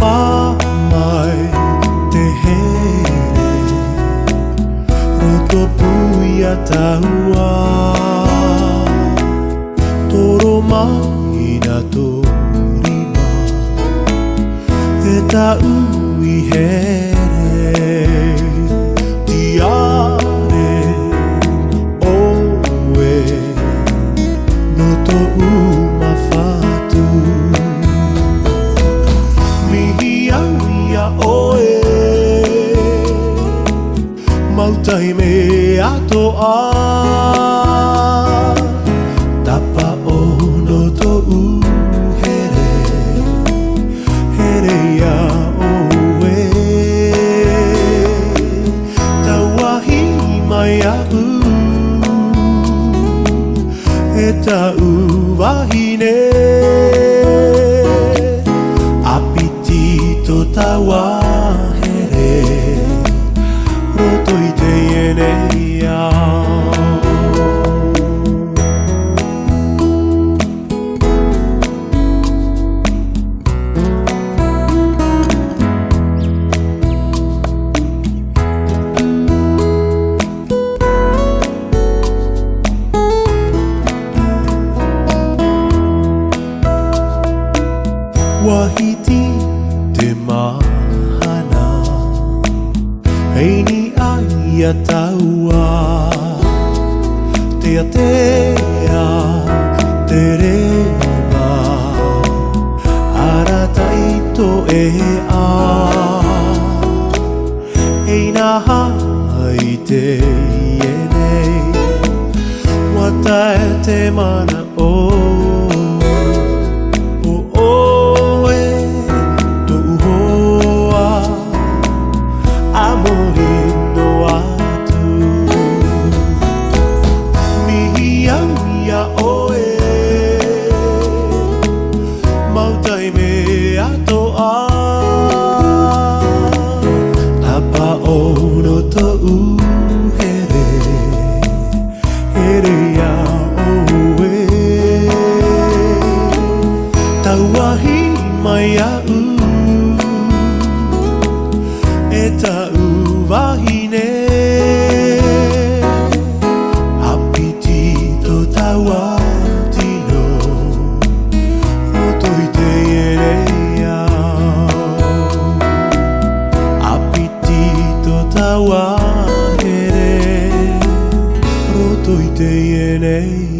fa mai te here roto puia taua toro mai na torima e ta ui here tiare oe no to uma fatu oe mautai me ato a tapa o no to u here here ya oe tawahi mai a u e ta u wahine tawa here roto i te enea wahiti te mahana Heini ai a taua Te atea te rewa Ara taito e a Eina hai te ienei Wata e te mana o mautai me ato a tapa o no to u here here ya oe tawahi mai a u e ta u wahine apiti tawa tawa here roto i te ienei